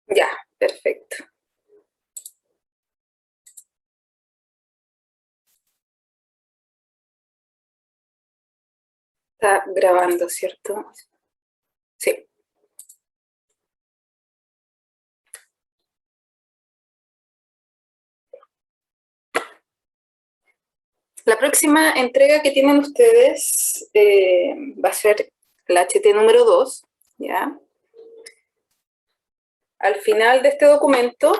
Ya, perfecto. Está grabando, ¿cierto? Sí. La próxima entrega que tienen ustedes va a ser la HT número 2, ¿ya? Al final de este documento,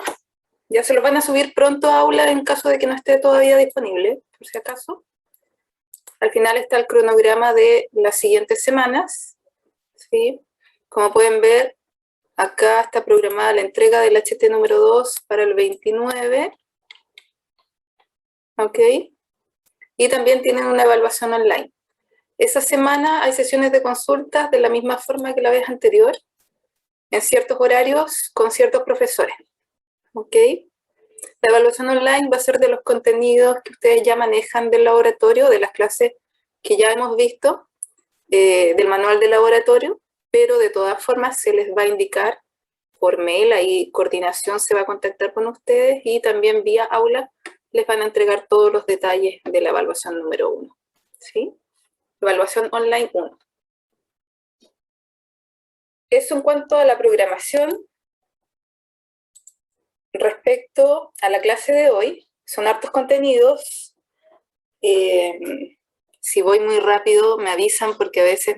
ya se lo van a subir pronto a Aula en caso de que no esté todavía disponible, por si acaso. Al final está el cronograma de las siguientes semanas, ¿sí? Como pueden ver, acá está programada la entrega del HT número 2 para el 29, ¿ok? Y también tienen una evaluación online. Esa semana hay sesiones de consultas de la misma forma que la vez anterior, en ciertos horarios con ciertos profesores, ¿ok? La evaluación online va a ser de los contenidos que ustedes ya manejan del laboratorio, de las clases que ya hemos visto, del manual de laboratorio, pero de todas formas se les va a indicar por mail, ahí coordinación se va a contactar con ustedes y también vía aula les van a entregar todos los detalles de la evaluación número 1, ¿sí? Evaluación online 1. Eso en cuanto a la programación. Respecto a la clase de hoy, son hartos contenidos. Si voy muy rápido, me avisan porque a veces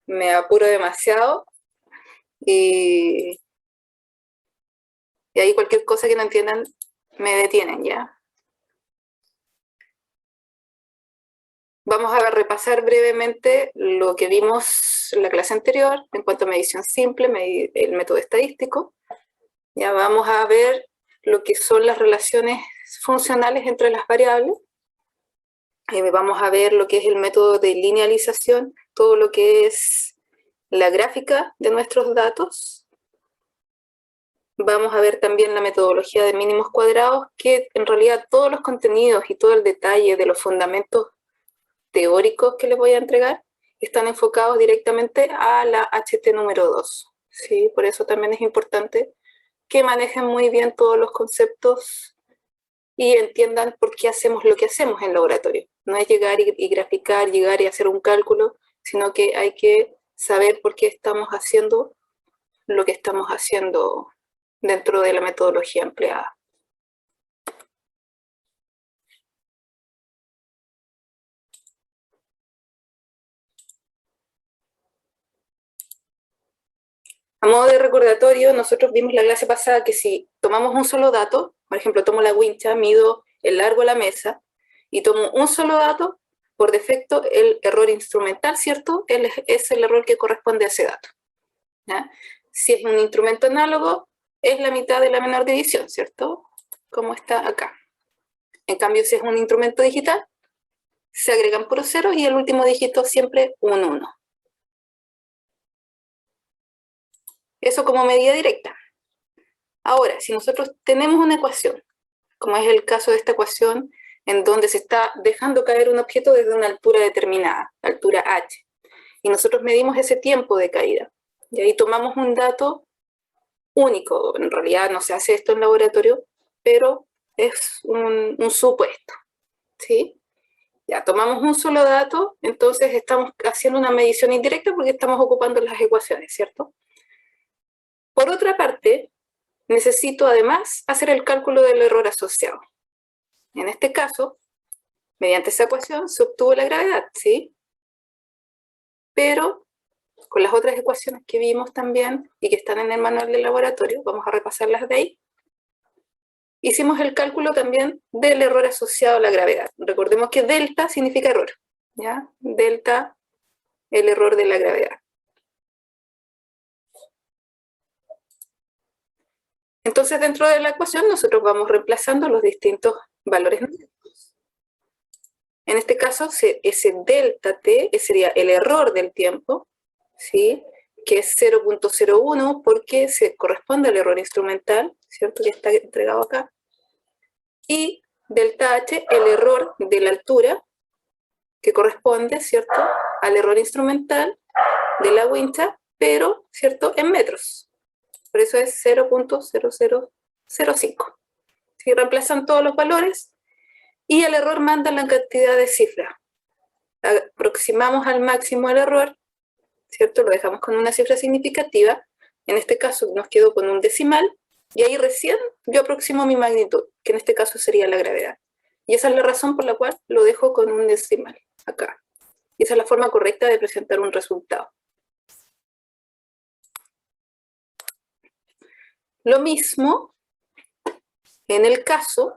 me apuro demasiado y ahí cualquier cosa que no entiendan me detienen, ¿ya? Vamos a repasar brevemente lo que vimos en la clase anterior en cuanto a medición simple, el método estadístico. Ya vamos a ver lo que son las relaciones funcionales entre las variables. Vamos a ver lo que es el método de linealización, todo lo que es la gráfica de nuestros datos. Vamos a ver también la metodología de mínimos cuadrados, que en realidad todos los contenidos y todo el detalle de los fundamentos teóricos que les voy a entregar están enfocados directamente a la HT número 2. ¿Sí? Por eso también es importante que manejen muy bien todos los conceptos y entiendan por qué hacemos lo que hacemos en laboratorio. No es llegar y graficar, llegar y hacer un cálculo, sino que hay que saber por qué estamos haciendo lo que estamos haciendo dentro de la metodología empleada. A modo de recordatorio, nosotros vimos la clase pasada que si tomamos un solo dato, por ejemplo, tomo la wincha, mido el largo de la mesa y tomo un solo dato, por defecto el error instrumental, ¿cierto? Es el error que corresponde a ese dato. ¿Ya? Si es un instrumento análogo, es la mitad de la menor división, ¿cierto? Como está acá. En cambio, si es un instrumento digital, se agregan puros ceros y el último dígito siempre un 1. Eso como medida directa. Ahora, si nosotros tenemos una ecuación, como es el caso de esta ecuación, en donde se está dejando caer un objeto desde una altura determinada, altura h, y nosotros medimos ese tiempo de caída, y ahí tomamos un dato único, en realidad no se hace esto en laboratorio, pero es un supuesto, ¿sí? Ya, tomamos un solo dato, entonces estamos haciendo una medición indirecta porque estamos ocupando las ecuaciones, ¿cierto? Por otra parte, necesito además hacer el cálculo del error asociado. En este caso, mediante esa ecuación se obtuvo la gravedad, ¿sí? Pero con las otras ecuaciones que vimos también y que están en el manual del laboratorio, vamos a repasarlas de ahí, hicimos el cálculo también del error asociado a la gravedad. Recordemos que delta significa error, ¿ya? Delta, el error de la gravedad. Entonces, dentro de la ecuación, nosotros vamos reemplazando los distintos valores. En este caso, ese delta t sería el error del tiempo, ¿sí? Que es 0.01 porque se corresponde al error instrumental, ¿cierto? Que está entregado acá. Y delta h, el error de la altura, que corresponde, ¿cierto? Al error instrumental de la wincha, pero, ¿cierto? En metros. Por eso es 0.0005. ¿Sí? Reemplazan todos los valores y el error manda la cantidad de cifras. Aproximamos al máximo el error, ¿cierto? Lo dejamos con una cifra significativa. En este caso nos quedó con un decimal y ahí recién yo aproximo mi magnitud, que en este caso sería la gravedad. Y esa es la razón por la cual lo dejo con un decimal acá. Y esa es la forma correcta de presentar un resultado. Lo mismo en el caso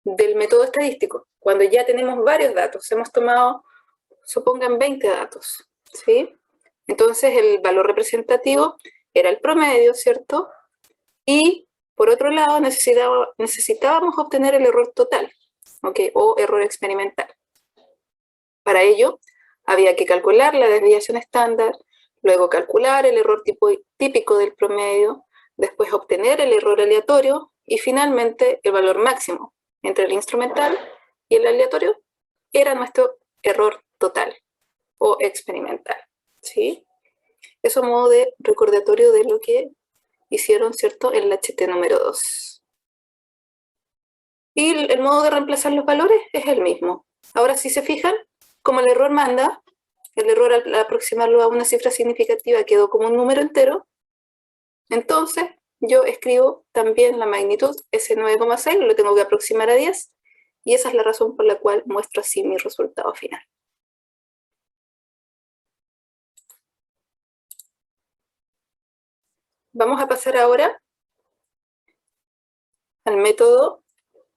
del método estadístico, cuando ya tenemos varios datos, hemos tomado, supongan 20 datos, ¿sí? Entonces el valor representativo era el promedio, ¿cierto? Y por otro lado necesitábamos obtener el error total, ¿ok? O error experimental. Para ello había que calcular la desviación estándar, luego calcular el error típico del promedio, después obtener el error aleatorio y finalmente el valor máximo entre el instrumental y el aleatorio era nuestro error total o experimental, ¿sí? Eso a modo de recordatorio de lo que hicieron, ¿cierto?, en el HT número 2. Y el modo de reemplazar los valores es el mismo. Ahora, si se fijan, como el error manda, el error al aproximarlo a una cifra significativa quedó como un número entero, entonces yo escribo también la magnitud, ese 9,6, lo tengo que aproximar a 10, y esa es la razón por la cual muestro así mi resultado final. Vamos a pasar ahora al método.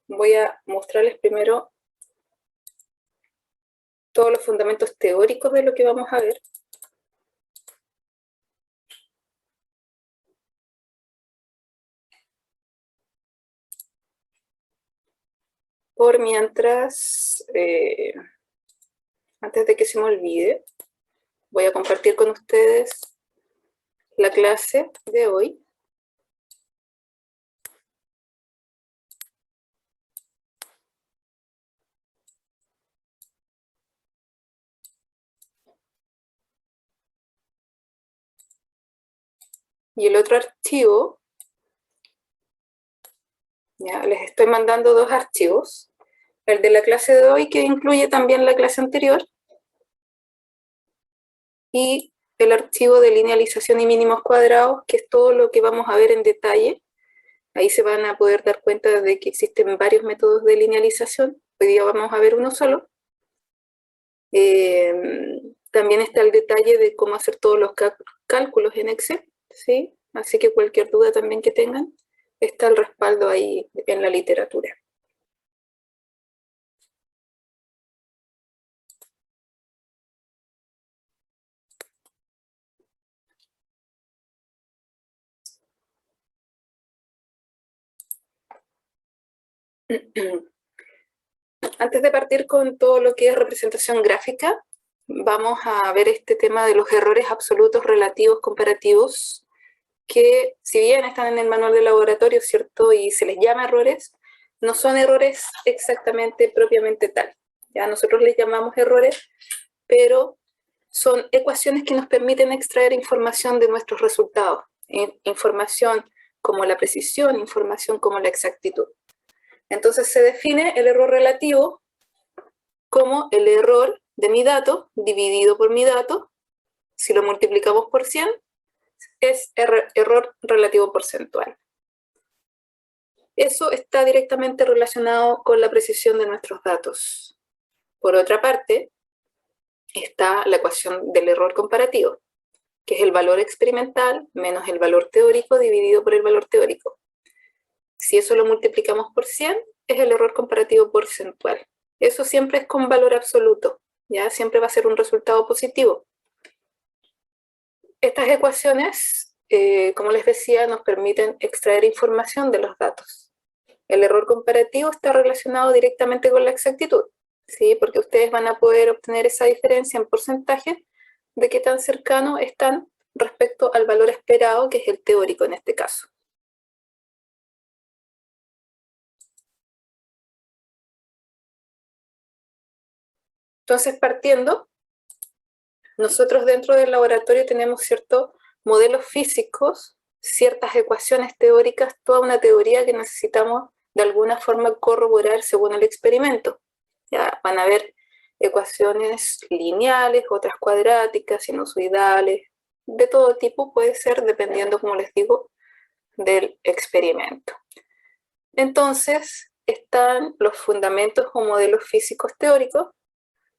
Voy a mostrarles primero todos los fundamentos teóricos de lo que vamos a ver. Por mientras, antes de que se me olvide, voy a compartir con ustedes la clase de hoy. Y el otro archivo, ya les estoy mandando dos archivos. El de la clase de hoy, que incluye también la clase anterior, y el archivo de linealización y mínimos cuadrados, que es todo lo que vamos a ver en detalle. Ahí se van a poder dar cuenta de que existen varios métodos de linealización. Hoy día vamos a ver uno solo. También está el detalle de cómo hacer todos los cálculos en Excel, ¿sí? Así que cualquier duda también que tengan, está el respaldo ahí en la literatura. Antes de partir con todo lo que es representación gráfica, vamos a ver este tema de los errores absolutos relativos comparativos, que si bien están en el manual de laboratorio, ¿cierto? Y se les llama errores, no son errores exactamente propiamente tal. Ya nosotros les llamamos errores, pero son ecuaciones que nos permiten extraer información de nuestros resultados. Información como la precisión, información como la exactitud. Entonces se define el error relativo como el error de mi dato dividido por mi dato. Si lo multiplicamos por 100, es error relativo porcentual. Eso está directamente relacionado con la precisión de nuestros datos. Por otra parte, está la ecuación del error comparativo, que es el valor experimental menos el valor teórico dividido por el valor teórico. Si eso lo multiplicamos por 100, es el error comparativo porcentual. Eso siempre es con valor absoluto, ¿ya? Siempre va a ser un resultado positivo. Estas ecuaciones, como les decía, nos permiten extraer información de los datos. El error comparativo está relacionado directamente con la exactitud, ¿sí? Porque ustedes van a poder obtener esa diferencia en porcentaje de qué tan cercano están respecto al valor esperado, que es el teórico en este caso. Entonces, partiendo, nosotros dentro del laboratorio tenemos, ¿cierto?, modelos físicos, ciertas ecuaciones teóricas, toda una teoría que necesitamos de alguna forma corroborar según el experimento. Ya van a haber ecuaciones lineales, otras cuadráticas, sinusoidales, de todo tipo puede ser, dependiendo, como les digo, del experimento. Entonces, están los fundamentos o modelos físicos teóricos,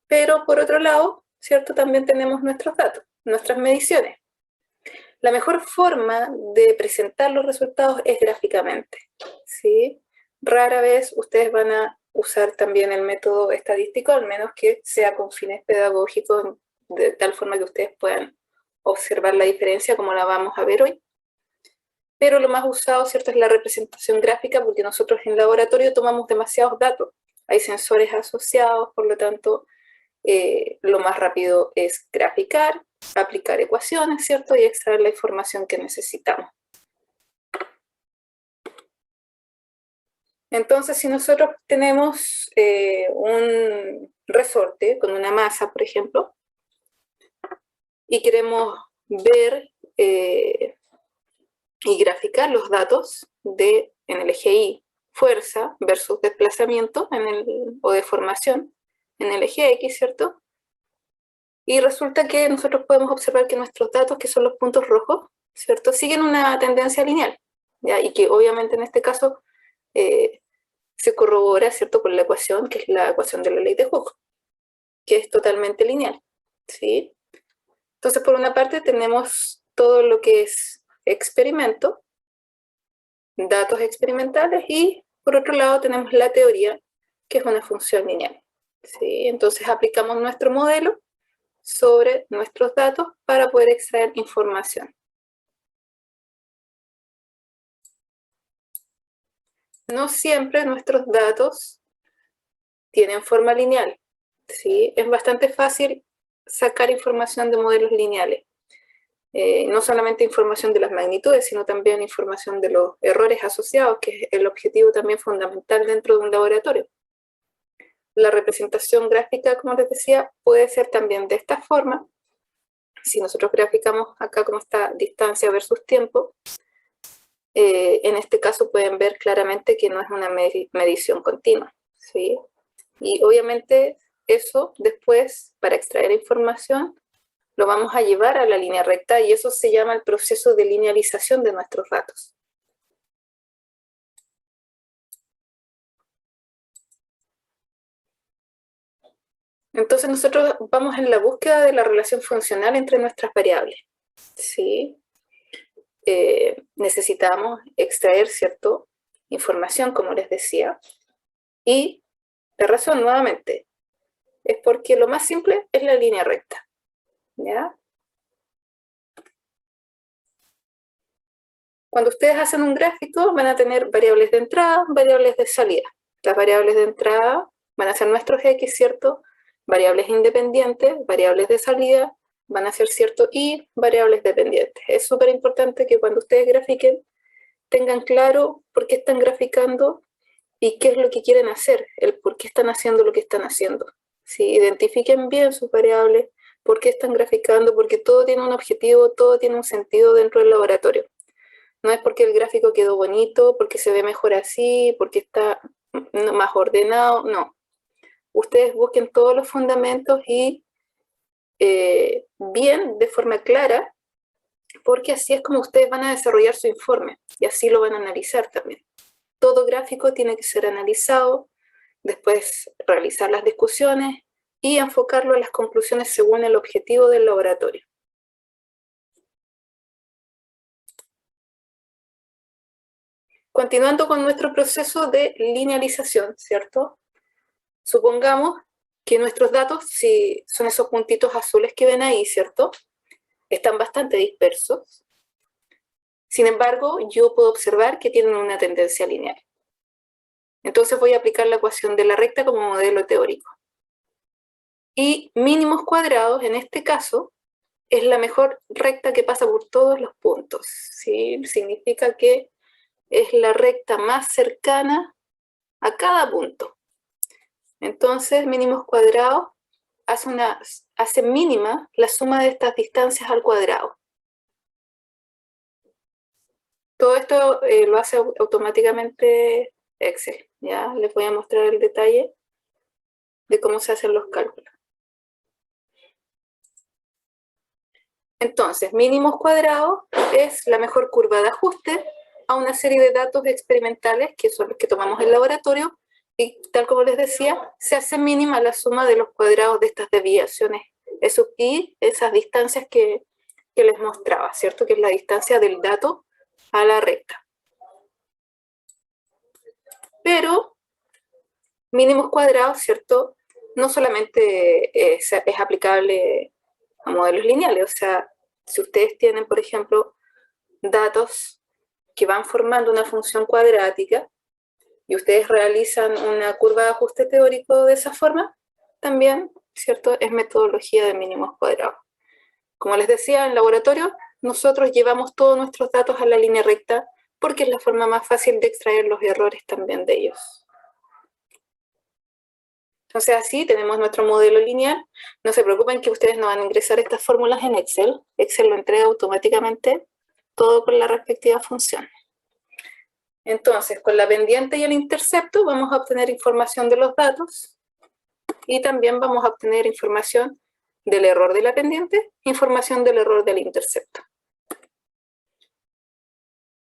pero por otro lado, ¿cierto? También tenemos nuestros datos, nuestras mediciones. La mejor forma de presentar los resultados es gráficamente, ¿sí? Rara vez ustedes van a usar también el método estadístico, al menos que sea con fines pedagógicos, de tal forma que ustedes puedan observar la diferencia como la vamos a ver hoy. Pero lo más usado, ¿cierto?, es la representación gráfica, porque nosotros en laboratorio tomamos demasiados datos. Hay sensores asociados, por lo tanto, lo más rápido es graficar, aplicar ecuaciones, ¿cierto?, y extraer la información que necesitamos. Entonces, si nosotros tenemos un resorte con una masa, por ejemplo, y queremos ver y graficar los datos en el eje Y, fuerza versus desplazamiento o deformación en el eje X, ¿cierto? Y resulta que nosotros podemos observar que nuestros datos, que son los puntos rojos, ¿cierto?, siguen una tendencia lineal, ¿ya? Y que obviamente en este caso se corrobora, ¿cierto?, por la ecuación, que es la ecuación de la ley de Hooke, que es totalmente lineal, ¿sí? Entonces, por una parte tenemos todo lo que es experimento, datos experimentales, y por otro lado tenemos la teoría, que es una función lineal, ¿sí? Entonces aplicamos nuestro modelo sobre nuestros datos para poder extraer información. No siempre nuestros datos tienen forma lineal, ¿sí? Es bastante fácil sacar información de modelos lineales. No solamente información de las magnitudes, sino también información de los errores asociados, que es el objetivo también fundamental dentro de un laboratorio. La representación gráfica, como les decía, puede ser también de esta forma. Si nosotros graficamos acá como está distancia versus tiempo, en este caso pueden ver claramente que no es una medición continua, ¿sí? Y obviamente eso después, para extraer información, lo vamos a llevar a la línea recta, y eso se llama el proceso de linealización de nuestros datos. Entonces nosotros vamos en la búsqueda de la relación funcional entre nuestras variables, ¿sí? Necesitamos extraer, ¿cierto?, información, como les decía, y la razón, nuevamente, es porque lo más simple es la línea recta, ¿ya? Cuando ustedes hacen un gráfico, van a tener variables de entrada, variables de salida. Las variables de entrada van a ser nuestros X, ¿cierto? Variables independientes, variables de salida, van a ser, ¿cierto?, y variables dependientes. Es súper importante que cuando ustedes grafiquen, tengan claro por qué están graficando y qué es lo que quieren hacer, el por qué están haciendo lo que están haciendo. ¿Sí? Identifiquen bien sus variables, por qué están graficando, porque todo tiene un objetivo, todo tiene un sentido dentro del laboratorio. No es porque el gráfico quedó bonito, porque se ve mejor así, porque está más ordenado, no. Ustedes busquen todos los fundamentos y bien, de forma clara, porque así es como ustedes van a desarrollar su informe y así lo van a analizar también. Todo gráfico tiene que ser analizado, después realizar las discusiones y enfocarlo a las conclusiones según el objetivo del laboratorio. Continuando con nuestro proceso de linealización, ¿cierto? Supongamos que nuestros datos, si son esos puntitos azules que ven ahí, ¿cierto?, están bastante dispersos. Sin embargo, yo puedo observar que tienen una tendencia lineal. Entonces voy a aplicar la ecuación de la recta como modelo teórico. Y mínimos cuadrados, en este caso, es la mejor recta que pasa por todos los puntos, ¿sí? Significa que es la recta más cercana a cada punto. Entonces, mínimos cuadrados hace mínima la suma de estas distancias al cuadrado. Todo esto lo hace automáticamente Excel. Ya les voy a mostrar el detalle de cómo se hacen los cálculos. Entonces, mínimos cuadrados es la mejor curva de ajuste a una serie de datos experimentales que son los que tomamos en el laboratorio y, tal como les decía, se hace mínima la suma de los cuadrados de estas desviaciones y esas distancias que les mostraba, ¿cierto? Que es la distancia del dato a la recta. Pero mínimos cuadrados, ¿cierto? No solamente es aplicable a modelos lineales, o sea, si ustedes tienen, por ejemplo, datos que van formando una función cuadrática y ustedes realizan una curva de ajuste teórico de esa forma, también, ¿cierto? Es metodología de mínimos cuadrados. Como les decía, en laboratorio, nosotros llevamos todos nuestros datos a la línea recta porque es la forma más fácil de extraer los errores también de ellos. Entonces así tenemos nuestro modelo lineal. No se preocupen que ustedes no van a ingresar estas fórmulas en Excel. Excel lo entrega automáticamente todo con la respectiva función. Entonces, con la pendiente y el intercepto vamos a obtener información de los datos y también vamos a obtener información del error de la pendiente, información del error del intercepto.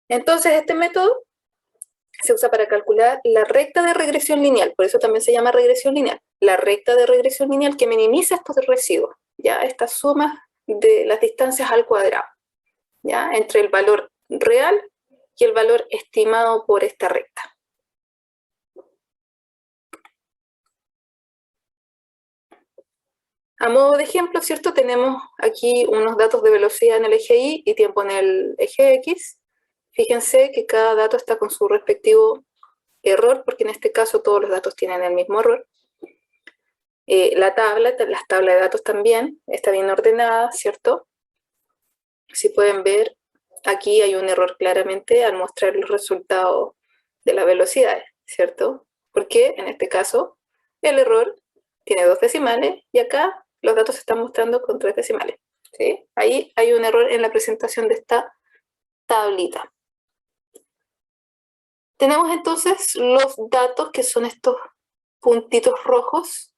Entonces, este método se usa para calcular la recta de regresión lineal, por eso también se llama regresión lineal. La recta de regresión lineal que minimiza estos residuos, ¿ya? Estas sumas de las distancias al cuadrado, ¿ya? Entre el valor real y el valor estimado por esta recta. A modo de ejemplo, ¿cierto? Tenemos aquí unos datos de velocidad en el eje Y y tiempo en el eje X. Fíjense que cada dato está con su respectivo error, porque en este caso todos los datos tienen el mismo error. Las tablas de datos también está bien ordenada, ¿cierto? Si pueden ver, aquí hay un error claramente al mostrar los resultados de las velocidades, ¿cierto? Porque en este caso el error tiene 2 decimales y acá los datos se están mostrando con 3 decimales, ¿sí? Ahí hay un error en la presentación de esta tablita. Tenemos entonces los datos que son estos puntitos rojos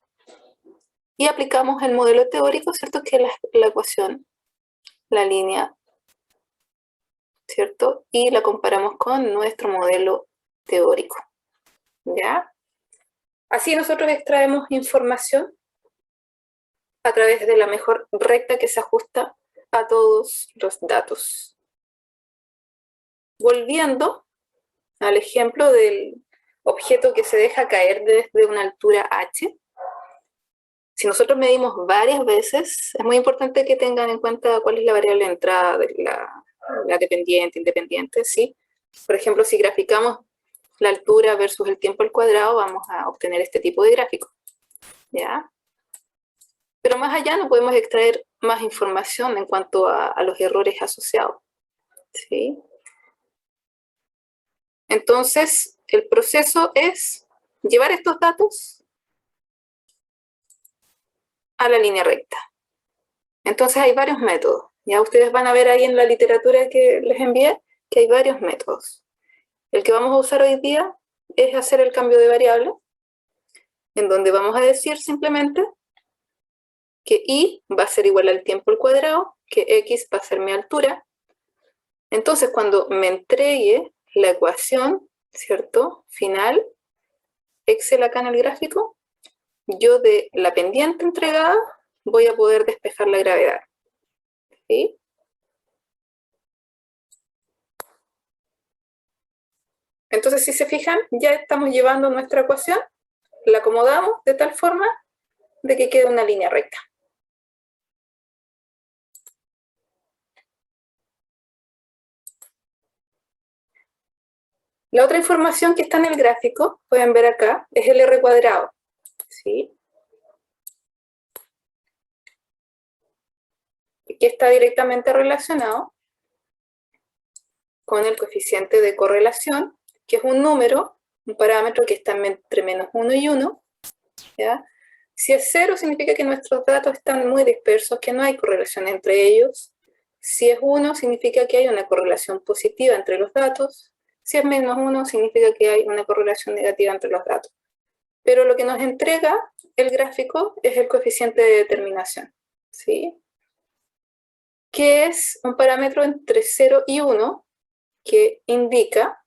y aplicamos el modelo teórico, ¿cierto? Que es la ecuación, la línea, ¿cierto? Y la comparamos con nuestro modelo teórico, ¿ya? Así nosotros extraemos información a través de la mejor recta que se ajusta a todos los datos. Volviendo al ejemplo del objeto que se deja caer desde una altura h, si nosotros medimos varias veces, es muy importante que tengan en cuenta cuál es la variable de entrada, de la dependiente, independiente, ¿sí? Por ejemplo, si graficamos la altura versus el tiempo al cuadrado, vamos a obtener este tipo de gráfico, ¿ya? Pero más allá no podemos extraer más información en cuanto a los errores asociados, ¿sí? Entonces, el proceso es llevar estos datos a la línea recta. Entonces hay varios métodos. Ya ustedes van a ver ahí en la literatura que les envié que hay varios métodos. El que vamos a usar hoy día es hacer el cambio de variable, en donde vamos a decir simplemente que y va a ser igual al tiempo al cuadrado, que x va a ser mi altura. Entonces, cuando me entregue la ecuación, ¿cierto? Final, Excel acá en el gráfico, yo de la pendiente entregada voy a poder despejar la gravedad, ¿sí? Entonces, si se fijan, ya estamos llevando nuestra ecuación, la acomodamos de tal forma de que quede una línea recta. La otra información que está en el gráfico, pueden ver acá, es el R cuadrado, ¿sí? Que está directamente relacionado con el coeficiente de correlación, que es un número, un parámetro que está entre menos 1 y 1, ¿ya? Si es 0, significa que nuestros datos están muy dispersos, que no hay correlación entre ellos. Si es 1, significa que hay una correlación positiva entre los datos. Si es menos 1, significa que hay una correlación negativa entre los datos. Pero lo que nos entrega el gráfico es el coeficiente de determinación, ¿sí? Que es un parámetro entre 0 y 1 que indica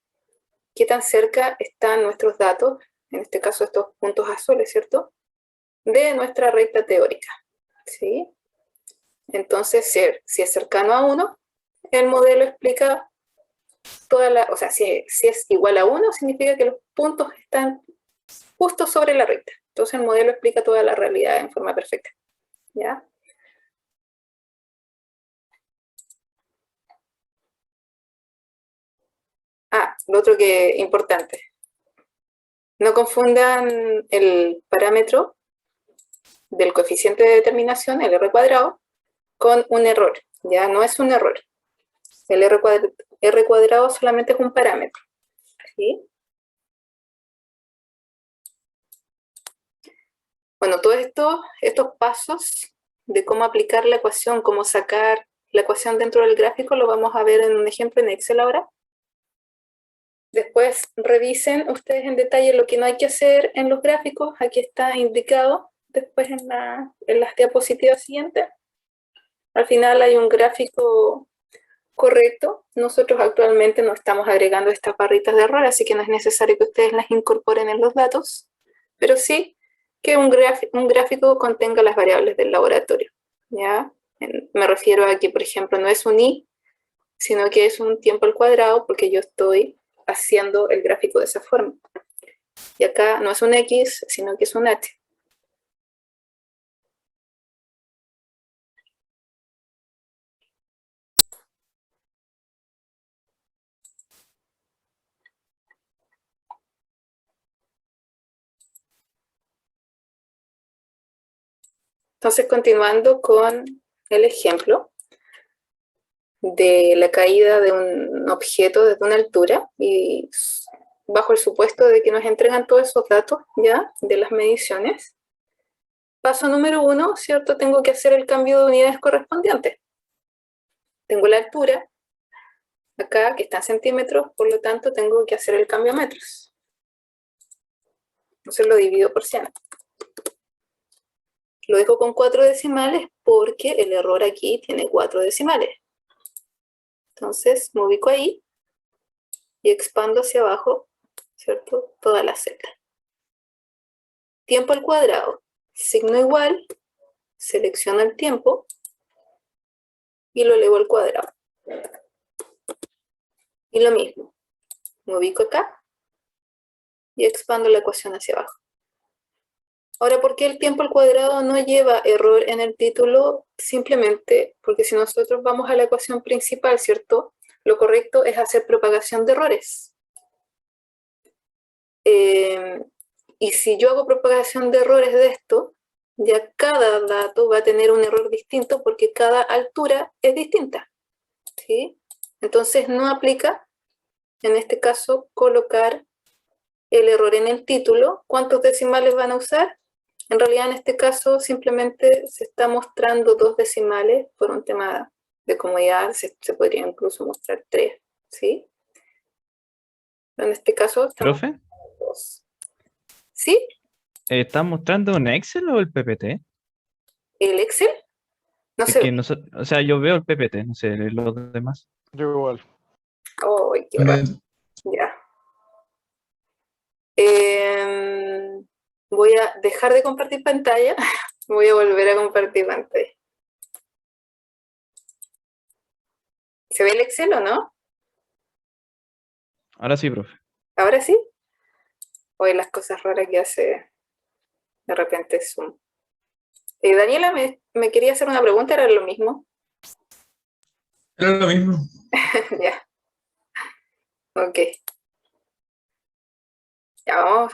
qué tan cerca están nuestros datos, en este caso estos puntos azules, ¿cierto?, de nuestra recta teórica, ¿sí? Entonces, si es cercano a 1, el modelo explica o sea, si es igual a 1, significa que los puntos están justo sobre la recta. Entonces el modelo explica toda la realidad en forma perfecta, ¿ya? Lo otro que es importante. No confundan el parámetro del coeficiente de determinación, el r cuadrado, con un error. Ya no es un error. El r cuadrado solamente es un parámetro, ¿sí? Bueno, todos estos pasos de cómo aplicar la ecuación, cómo sacar la ecuación dentro del gráfico, lo vamos a ver en un ejemplo en Excel ahora. Después revisen ustedes en detalle lo que no hay que hacer en los gráficos. Aquí está indicado después en las diapositivas siguientes. Al final hay un gráfico correcto. Nosotros actualmente no estamos agregando estas barritas de error, así que no es necesario que ustedes las incorporen en los datos, pero sí que un gráfico contenga las variables del laboratorio, ¿ya? Me refiero a que, por ejemplo, no es un y, sino que es un tiempo al cuadrado, porque yo estoy haciendo el gráfico de esa forma. Y acá no es un x, sino que es un h. Entonces, continuando con el ejemplo de la caída de un objeto desde una altura y bajo el supuesto de que nos entregan todos esos datos ya de las mediciones. Paso número 1, ¿cierto? Tengo que hacer el cambio de unidades correspondientes. Tengo la altura acá, que está en centímetros, por lo tanto tengo que hacer el cambio a metros. Entonces lo divido por 100. Lo dejo con 4 decimales porque el error aquí tiene 4 decimales. Entonces me ubico ahí y expando hacia abajo, ¿cierto?, toda la celda. Tiempo al cuadrado, signo igual, selecciono el tiempo y lo elevo al cuadrado. Y lo mismo, me ubico acá y expando la ecuación hacia abajo. Ahora, ¿por qué el tiempo al cuadrado no lleva error en el título? Simplemente porque si nosotros vamos a la ecuación principal, ¿cierto?, lo correcto es hacer propagación de errores. Y si yo hago propagación de errores de esto, ya cada dato va a tener un error distinto porque cada altura es distinta, ¿sí? Entonces no aplica, en este caso, colocar el error en el título. ¿Cuántos decimales van a usar? En realidad, en este caso, simplemente se está mostrando 2 decimales por un tema de comodidad. Se podría incluso mostrar 3, ¿sí? En este caso, estamos ¿Profe? 2. ¿Sí? ¿Estás mostrando en Excel o el PPT? ¿El Excel? No Es se que ve. o sea, yo veo el PPT, no sé, los demás. Yo igual. Oh, qué raro. Ya. Voy a dejar de compartir pantalla. Voy a volver a compartir pantalla. ¿Se ve el Excel o no? Ahora sí, profe. ¿Ahora sí? Hoy las cosas raras que hace de repente Zoom. Daniela, me quería hacer una pregunta, ¿era lo mismo? Era lo mismo. Ya. Ok. Ya vamos.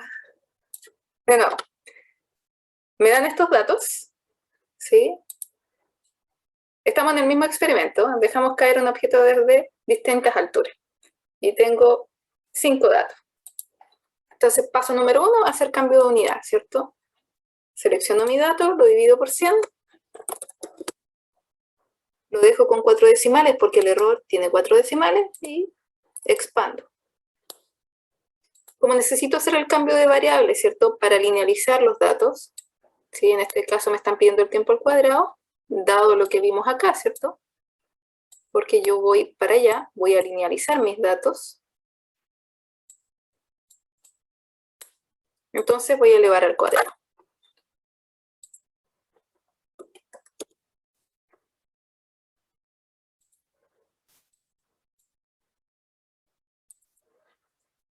Bueno, me dan estos datos, ¿sí? Estamos en el mismo experimento. Dejamos caer un objeto desde distintas alturas. Y tengo 5 datos. Entonces, paso número 1, hacer cambio de unidad, ¿cierto? Selecciono mi dato, lo divido por 100, lo dejo dejo con 4 decimales porque el error tiene 4 decimales y expando. Como necesito hacer el cambio de variable, ¿cierto? Para linealizar los datos, ¿sí? En este caso me están pidiendo el tiempo al cuadrado, dado lo que vimos acá, ¿cierto? Porque yo voy para allá, voy a linealizar mis datos. Entonces voy a elevar al cuadrado.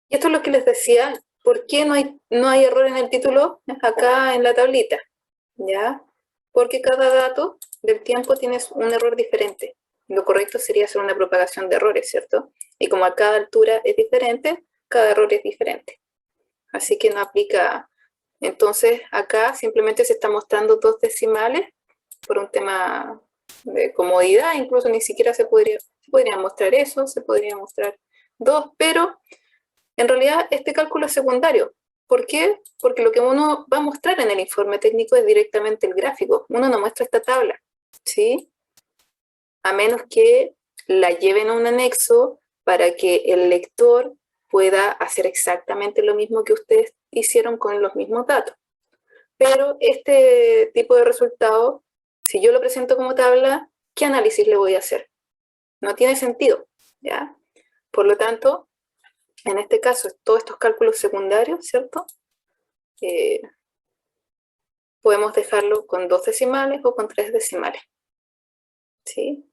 Y esto es lo que les decía, ¿por qué no hay error en el título acá en la tablita? ¿Ya? Porque cada dato del tiempo tiene un error diferente. Lo correcto sería hacer una propagación de errores, ¿cierto? Y como a cada altura es diferente, cada error es diferente. Así que no aplica. Entonces, acá simplemente se está mostrando 2 decimales por un tema de comodidad. Incluso ni siquiera se podría mostrar eso, se podría mostrar 2, pero en realidad este cálculo es secundario. ¿Por qué? Porque lo que uno va a mostrar en el informe técnico es directamente el gráfico. Uno no muestra esta tabla, ¿sí? A menos que la lleven a un anexo para que el lector pueda hacer exactamente lo mismo que ustedes hicieron con los mismos datos. Pero este tipo de resultado, si yo lo presento como tabla, ¿qué análisis le voy a hacer? No tiene sentido, ¿ya? Por lo tanto, en este caso, todos estos cálculos secundarios, ¿cierto? Podemos dejarlo con 2 decimales o con 3 decimales, ¿sí?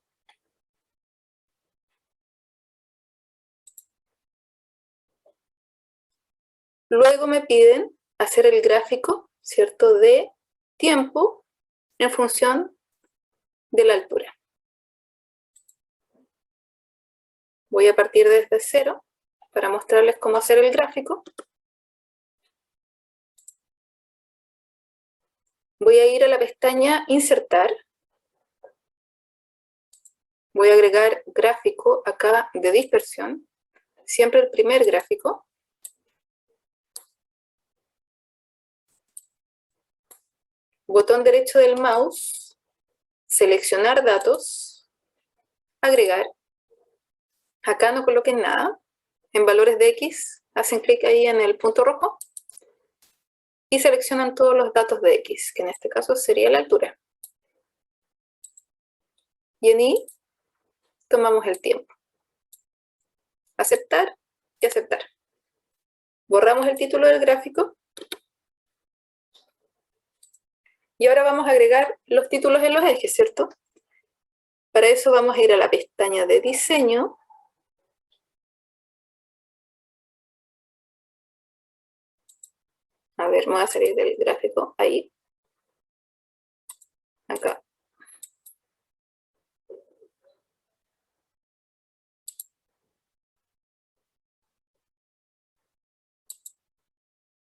Luego me piden hacer el gráfico, ¿cierto? De tiempo en función de la altura. Voy a partir desde 0 para mostrarles cómo hacer el gráfico. Voy a ir a la pestaña Insertar. Voy a agregar gráfico acá de dispersión. Siempre el primer gráfico. Botón derecho del mouse. Seleccionar datos. Agregar. Acá no coloquen nada. En valores de X, hacen clic ahí en el punto rojo. Y seleccionan todos los datos de X, que en este caso sería la altura. Y en Y tomamos el tiempo. Aceptar y aceptar. Borramos el título del gráfico. Y ahora vamos a agregar los títulos en los ejes, ¿cierto? Para eso vamos a ir a la pestaña de diseño. A ver, me voy a salir del gráfico. Ahí. Acá.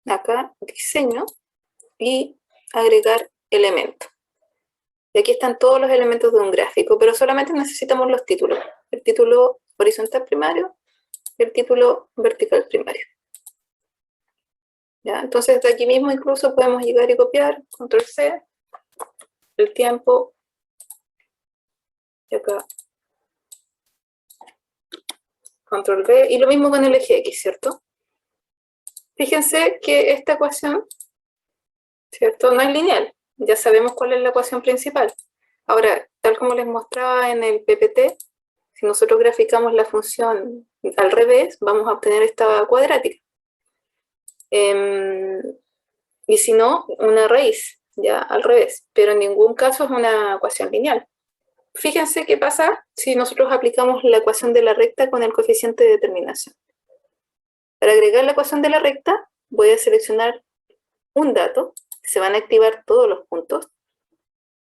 Acá, diseño. Y agregar elemento. Y aquí están todos los elementos de un gráfico, pero solamente necesitamos los títulos. El título horizontal primario y el título vertical primario. ¿Ya? Entonces, de aquí mismo incluso podemos llegar y copiar, control C, el tiempo, y acá, control V, y lo mismo con el eje X, ¿cierto? Fíjense que esta ecuación, ¿cierto? No es lineal. Ya sabemos cuál es la ecuación principal. Ahora, tal como les mostraba en el PPT, si nosotros graficamos la función al revés, vamos a obtener esta cuadrática. Y si no, una raíz, ya al revés. Pero en ningún caso es una ecuación lineal. Fíjense qué pasa si nosotros aplicamos la ecuación de la recta con el coeficiente de determinación. Para agregar la ecuación de la recta, voy a seleccionar un dato. Se van a activar todos los puntos.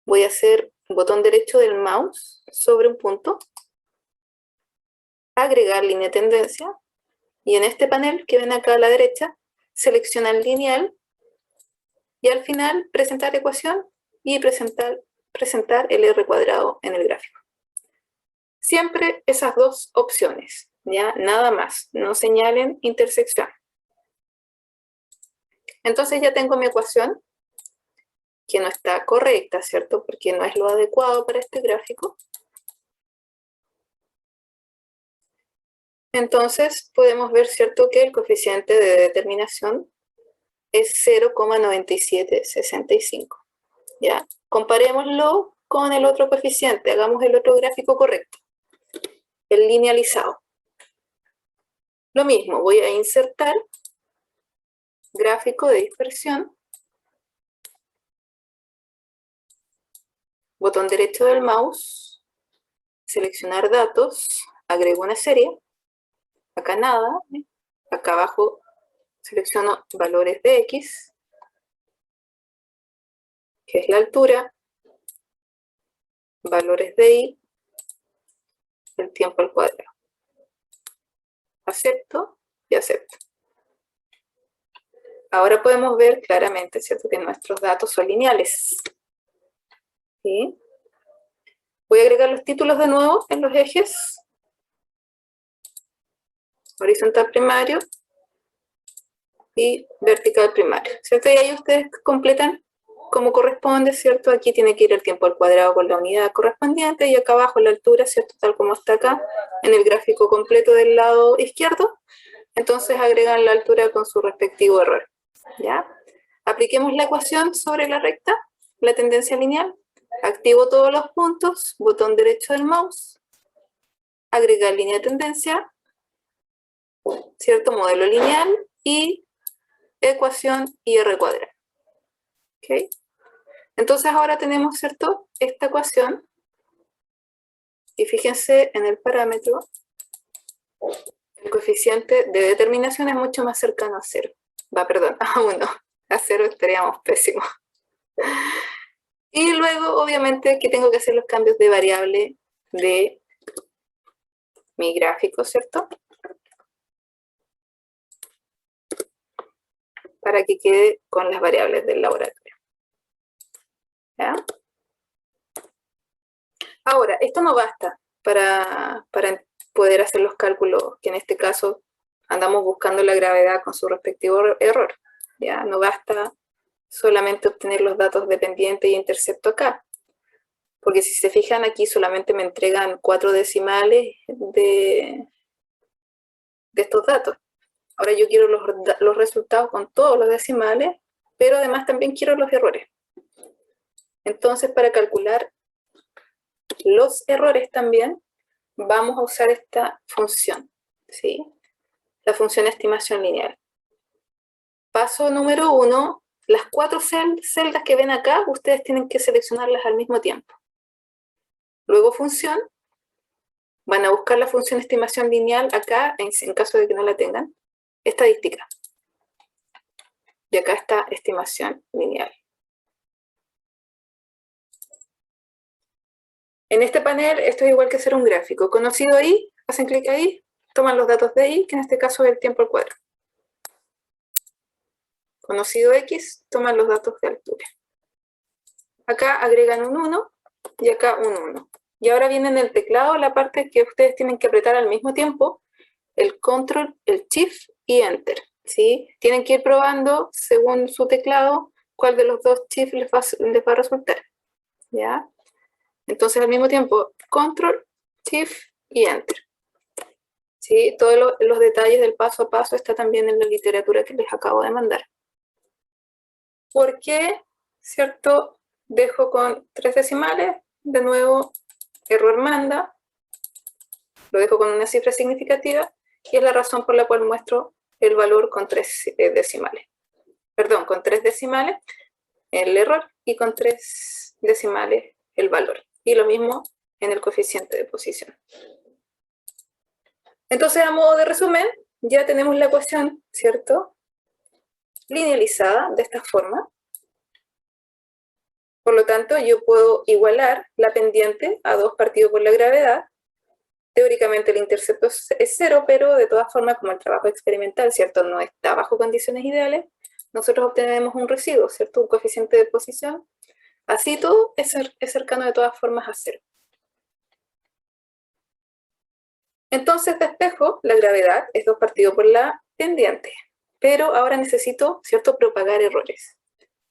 Voy a hacer botón derecho del mouse sobre un punto. Agregar línea de tendencia. Y en este panel que ven acá a la derecha, seleccionar lineal. Y al final, presentar ecuación y presentar el R cuadrado en el gráfico. Siempre esas dos opciones, ¿ya? Nada más, no señalen intersección. Entonces ya tengo mi ecuación, que no está correcta, ¿cierto? Porque no es lo adecuado para este gráfico. entonces podemos ver, ¿cierto?, que el coeficiente de determinación es 0,9765. ¿Ya? Comparémoslo con el otro coeficiente, hagamos el otro gráfico correcto, el linealizado. Lo mismo, voy a insertar gráfico de dispersión, botón derecho del mouse, seleccionar datos, agrego una serie, acá nada, acá abajo selecciono valores de X, que es la altura, valores de Y, el tiempo al cuadrado. Acepto y acepto. Ahora podemos ver claramente, ¿cierto?, que nuestros datos son lineales. ¿Sí? Voy a agregar los títulos de nuevo en los ejes. Horizontal primario y vertical primario, ¿cierto? Y ahí ustedes completan como corresponde, ¿cierto? Aquí tiene que ir el tiempo al cuadrado con la unidad correspondiente y acá abajo la altura, ¿cierto? Tal como está acá en el gráfico completo del lado izquierdo. Entonces agregan la altura con su respectivo error, ¿ya? Apliquemos la ecuación sobre la recta, la tendencia lineal. Activo todos los puntos, botón derecho del mouse, agregar línea de tendencia, ¿cierto? Modelo lineal y ecuación IR cuadrado. ¿Ok? Entonces ahora tenemos, ¿cierto?, esta ecuación. Y fíjense en el parámetro, el coeficiente de determinación es mucho más cercano a 0. Perdón, a 1. A 0 estaríamos pésimos. Y luego, obviamente, que tengo que hacer los cambios de variable de mi gráfico, ¿cierto? Para que quede con las variables del laboratorio. ¿Ya? Ahora, esto no basta para poder hacer los cálculos, que en este caso andamos buscando la gravedad con su respectivo error. ¿Ya? No basta solamente obtener los datos de pendiente y intercepto acá. Porque si se fijan aquí solamente me entregan 4 decimales de estos datos. Ahora yo quiero los resultados con todos los decimales, pero además también quiero los errores. Entonces, para calcular los errores también, vamos a usar esta función, ¿sí? La función estimación lineal. Paso número 1, las 4 celdas que ven acá, ustedes tienen que seleccionarlas al mismo tiempo. Luego función, van a buscar la función estimación lineal acá, en caso de que no la tengan, estadística. Y acá está estimación lineal. En este panel esto es igual que hacer un gráfico. Conocido ahí, hacen clic ahí, toman los datos de ahí, que en este caso es el tiempo al cuadrado. Conocido X, toman los datos de altura. Acá agregan un 1 y acá un 1. Y ahora viene en el teclado la parte que ustedes tienen que apretar al mismo tiempo, el Control, el Shift y Enter. ¿Sí? Tienen que ir probando según su teclado cuál de los dos Shift les va a resultar. ¿Ya? Entonces al mismo tiempo, Control, Shift y Enter. ¿Sí? Todos los detalles del paso a paso está también en la literatura que les acabo de mandar. ¿Por qué, cierto, dejo con 3 decimales? De nuevo, error manda. Lo dejo con una cifra significativa y es la razón por la cual muestro el valor con 3 decimales. Perdón, con 3 decimales el error y con 3 decimales el valor. Y lo mismo en el coeficiente de posición. Entonces, a modo de resumen, ya tenemos la ecuación, ¿cierto?, linealizada de esta forma. Por lo tanto, yo puedo igualar la pendiente a 2 partido por la gravedad. Teóricamente el intercepto es 0, pero de todas formas, como el trabajo experimental, ¿cierto?, no está bajo condiciones ideales, nosotros obtenemos un residuo, ¿cierto?, un coeficiente de posición. Así todo es cercano de todas formas a 0. Entonces despejo la gravedad, es 2 partido por la pendiente. Pero ahora necesito, ¿cierto?, propagar errores.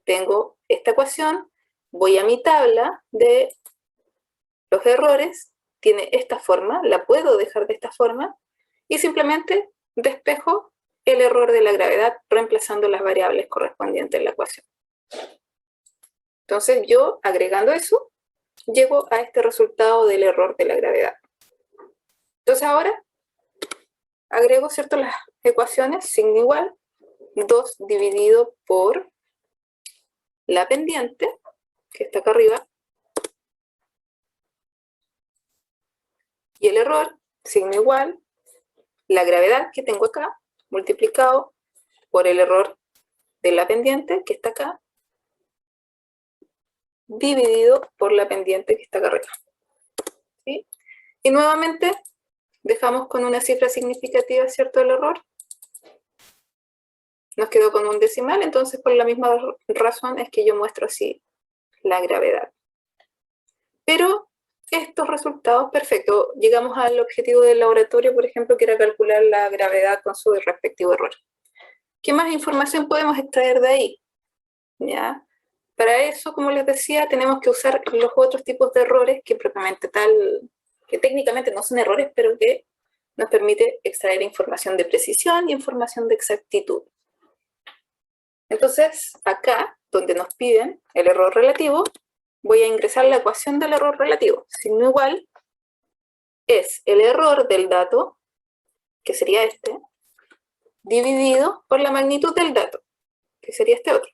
Tengo esta ecuación, voy a mi tabla de los errores, tiene esta forma, la puedo dejar de esta forma, y simplemente despejo el error de la gravedad reemplazando las variables correspondientes en la ecuación. Entonces yo, agregando eso, llego a este resultado del error de la gravedad. Entonces ahora agrego, ¿cierto?, las ecuaciones, signo igual, 2 dividido por la pendiente, que está acá arriba, y el error, signo igual, la gravedad que tengo acá, multiplicado por el error de la pendiente, que está acá, dividido por la pendiente que está acá arriba. ¿Sí? Y nuevamente dejamos con una cifra significativa, ¿cierto?, el error. Nos quedó con un decimal, entonces por la misma razón es que yo muestro así la gravedad. Pero estos resultados, perfecto, llegamos al objetivo del laboratorio, por ejemplo, que era calcular la gravedad con su respectivo error. ¿Qué más información podemos extraer de ahí? ¿Ya? Para eso, como les decía, tenemos que usar los otros tipos de errores que propiamente tal, que técnicamente no son errores, pero que nos permite extraer información de precisión y información de exactitud. Entonces, acá, donde nos piden el error relativo, voy a ingresar la ecuación del error relativo. Signo igual es el error del dato, que sería este, dividido por la magnitud del dato, que sería este otro.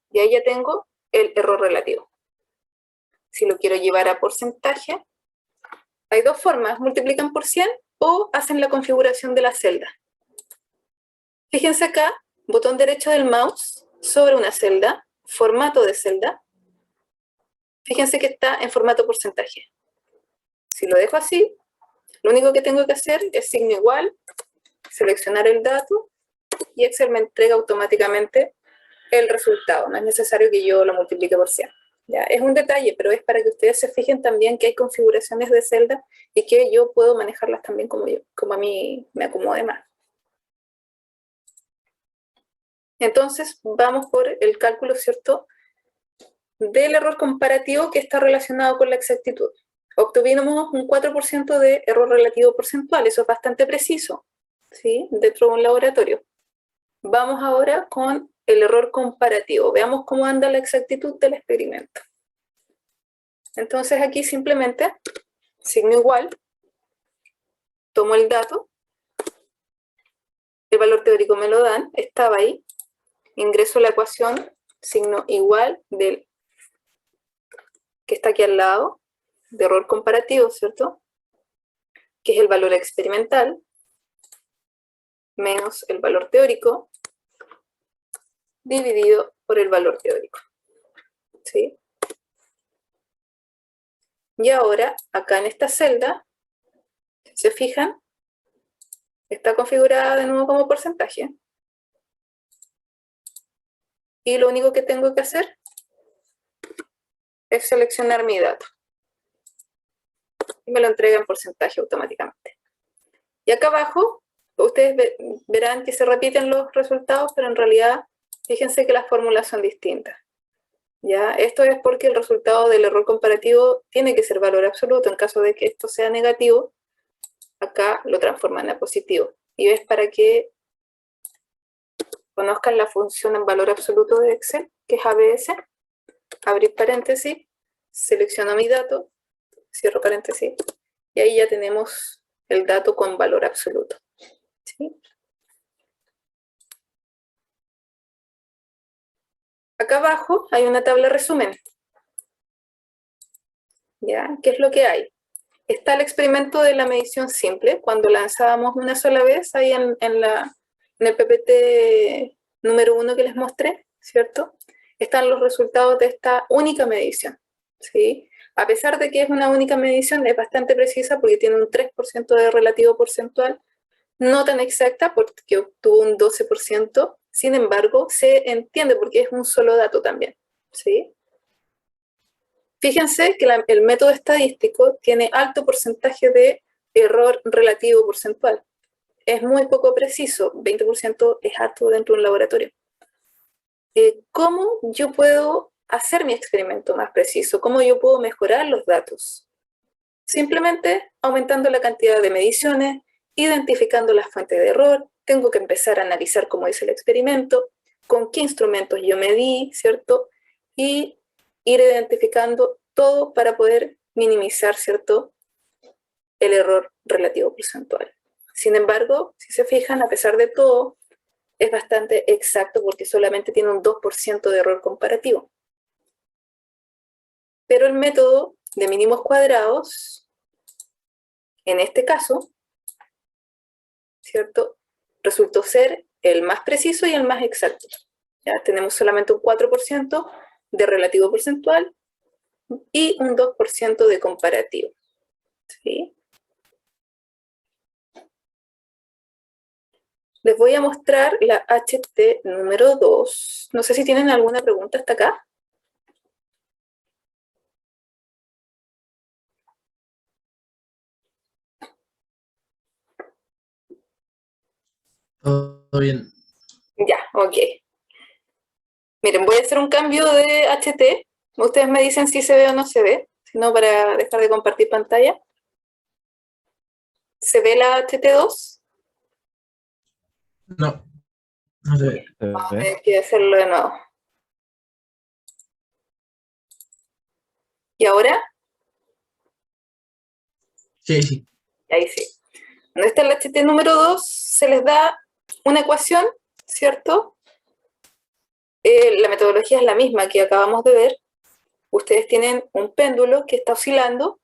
Y ahí ya tengo el error relativo. Si lo quiero llevar a porcentaje, hay dos formas: multiplican por 100 o hacen la configuración de la celda. Fíjense acá, botón derecho del mouse sobre una celda, formato de celda. Fíjense que está en formato porcentaje. Si lo dejo así, lo único que tengo que hacer es signo igual, seleccionar el dato y Excel me entrega automáticamente el resultado. No es necesario que yo lo multiplique por 100. ¿Ya? Es un detalle, pero es para que ustedes se fijen también que hay configuraciones de celda y que yo puedo manejarlas también como a mí me acomode más. Entonces, vamos por el cálculo, ¿cierto?, del error comparativo que está relacionado con la exactitud. Obtuvimos un 4% de error relativo porcentual, eso es bastante preciso, ¿sí?, dentro de un laboratorio. Vamos ahora con el error comparativo. Veamos cómo anda la exactitud del experimento. Entonces aquí simplemente, signo igual, tomo el dato, el valor teórico me lo dan, estaba ahí, ingreso la ecuación, signo igual del que está aquí al lado, de error comparativo, ¿cierto?, que es el valor experimental, menos el valor teórico, dividido por el valor teórico. ¿Sí? Y ahora, acá en esta celda, si se fijan, está configurada de nuevo como porcentaje. Y lo único que tengo que hacer es seleccionar mi dato. Y me lo entrega en porcentaje automáticamente. Y acá abajo, ustedes verán que se repiten los resultados, pero en realidad, fíjense que las fórmulas son distintas. ¿Ya? Esto es porque el resultado del error comparativo tiene que ser valor absoluto. En caso de que esto sea negativo, acá lo transforman a positivo. Y es para que conozcan la función en valor absoluto de Excel, que es ABS. Abrir paréntesis, selecciono mi dato, cierro paréntesis, y ahí ya tenemos el dato con valor absoluto. ¿Sí? Acá abajo hay una tabla resumen. ¿Ya? ¿Qué es lo que hay? Está el experimento de la medición simple, cuando lanzábamos una sola vez ahí en el PPT número 1 que les mostré, ¿cierto? Están los resultados de esta única medición, ¿sí? A pesar de que es una única medición, es bastante precisa porque tiene un 3% de relativo porcentual, no tan exacta porque obtuvo un 12%, sin embargo, se entiende porque es un solo dato también, ¿sí? Fíjense que el método estadístico tiene alto porcentaje de error relativo porcentual. Es muy poco preciso, 20% es alto dentro de un laboratorio. ¿Cómo yo puedo hacer mi experimento más preciso? ¿Cómo yo puedo mejorar los datos? Simplemente aumentando la cantidad de mediciones identificando las fuentes de error, tengo que empezar a analizar cómo hice el experimento, con qué instrumentos yo medí, ¿cierto? Y ir identificando todo para poder minimizar, ¿cierto?, el error relativo porcentual. Sin embargo, si se fijan, a pesar de todo, es bastante exacto porque solamente tiene un 2% de error comparativo. Pero el método de mínimos cuadrados, en este caso, ¿cierto?, resultó ser el más preciso y el más exacto. Ya tenemos solamente un 4% de relativo porcentual y un 2% de comparativo. ¿Sí? Les voy a mostrar la HT número 2. No sé si tienen alguna pregunta hasta acá. Todo bien. Ya, ok. Miren, voy a hacer un cambio de HT. Ustedes me dicen si se ve o no se ve, si no, para dejar de compartir pantalla. ¿Se ve la HT2? No, no se ve. Vamos a tener que hacerlo de nuevo. ¿Y ahora? Sí, sí. Ahí sí. Donde está el HT número 2, se les da una ecuación, ¿cierto? La metodología es la misma que acabamos de ver. Ustedes tienen un péndulo que está oscilando,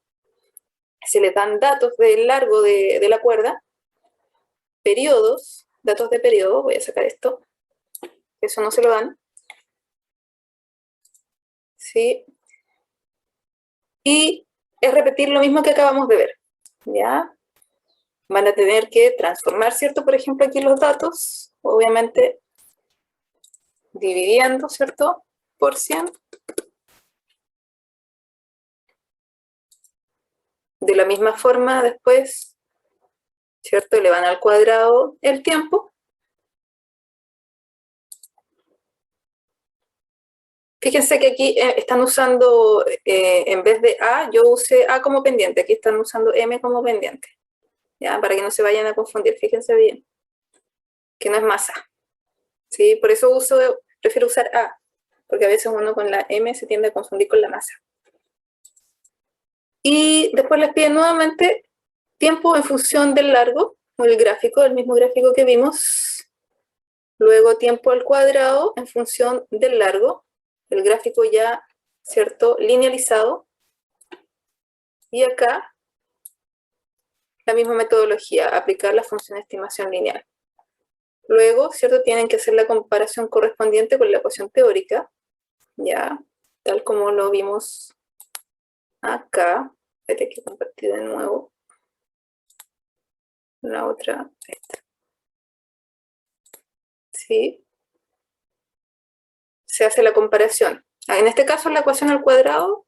se les dan datos del largo de la cuerda, periodos, datos de periodo, voy a sacar esto, eso no se lo dan, ¿sí? Y es repetir lo mismo que acabamos de ver, ¿ya? Van a tener que transformar, ¿cierto? Por ejemplo, aquí los datos, obviamente dividiendo, ¿cierto?, por 100. De la misma forma, después, ¿cierto?, le van al cuadrado el tiempo. Fíjense que aquí están usando, en vez de A, yo usé A como pendiente. Aquí están usando M como pendiente. ¿Ya? Para que no se vayan a confundir, fíjense bien. Que no es masa. ¿Sí? Por eso prefiero usar A. Porque a veces uno con la M se tiende a confundir con la masa. Y después les piden nuevamente tiempo en función del largo, o el gráfico, el mismo gráfico que vimos. Luego tiempo al cuadrado en función del largo. El gráfico ya, ¿cierto?, linealizado. Y acá, la misma metodología, aplicar la función de estimación lineal. Luego, ¿cierto?, tienen que hacer la comparación correspondiente con la ecuación teórica, ya, tal como lo vimos acá. Espérate que compartí de nuevo. La otra, esta. ¿Sí? Se hace la comparación. En este caso, la ecuación al cuadrado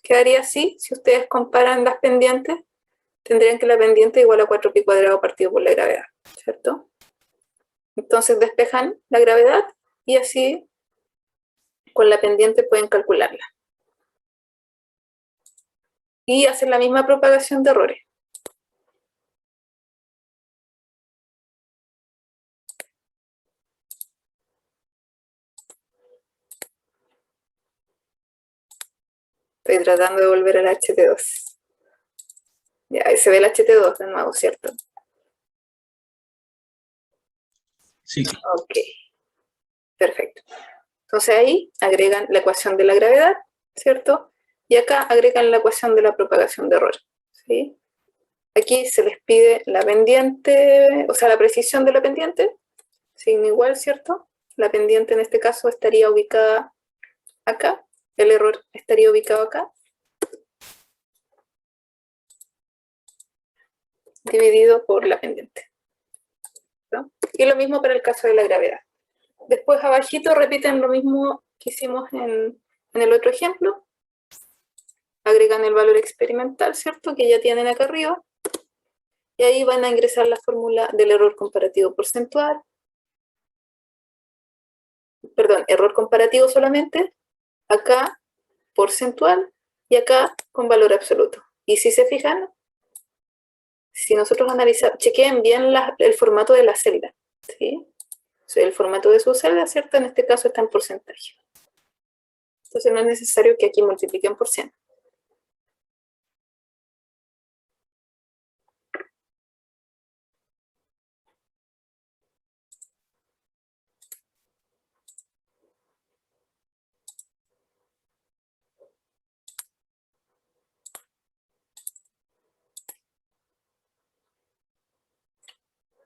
quedaría así. Si ustedes comparan las pendientes, tendrían que la pendiente igual a 4pi cuadrado partido por la gravedad, ¿cierto? Entonces despejan la gravedad y así con la pendiente pueden calcularla. Y hacen la misma propagación de errores. Estoy tratando de volver al HT2. Ya, ahí se ve el HT2 de nuevo, ¿cierto? Sí. Ok. Perfecto. Entonces ahí agregan la ecuación de la gravedad, ¿cierto? Y acá agregan la ecuación de la propagación de error, ¿sí? Aquí se les pide la pendiente, o sea, la precisión de la pendiente, signo igual, ¿cierto? La pendiente en este caso estaría ubicada acá, el error estaría ubicado acá, dividido por la pendiente, ¿no? Y lo mismo para el caso de la gravedad. Después abajito repiten lo mismo que hicimos en el otro ejemplo. Agregan el valor experimental, ¿cierto?, que ya tienen acá arriba. Y ahí van a ingresar la fórmula del error comparativo porcentual. Perdón, error comparativo solamente. Acá porcentual y acá con valor absoluto. Y si se fijan, si nosotros analizamos, chequeen bien el formato de la celda, ¿sí? O sea, el formato de su celda, ¿cierto? En este caso está en porcentaje. Entonces no es necesario que aquí multipliquen por 100.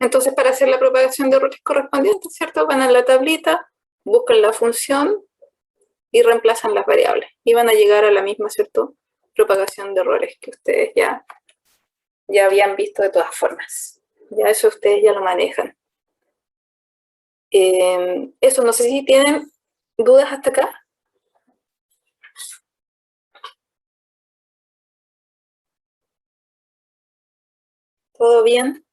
Entonces, para hacer la propagación de errores correspondiente, ¿cierto? Van a la tablita, buscan la función y reemplazan las variables. Y van a llegar a la misma, ¿cierto? Propagación de errores que ustedes ya habían visto de todas formas. Ya eso ustedes ya lo manejan. Eso, no sé si tienen dudas hasta acá. ¿Todo bien?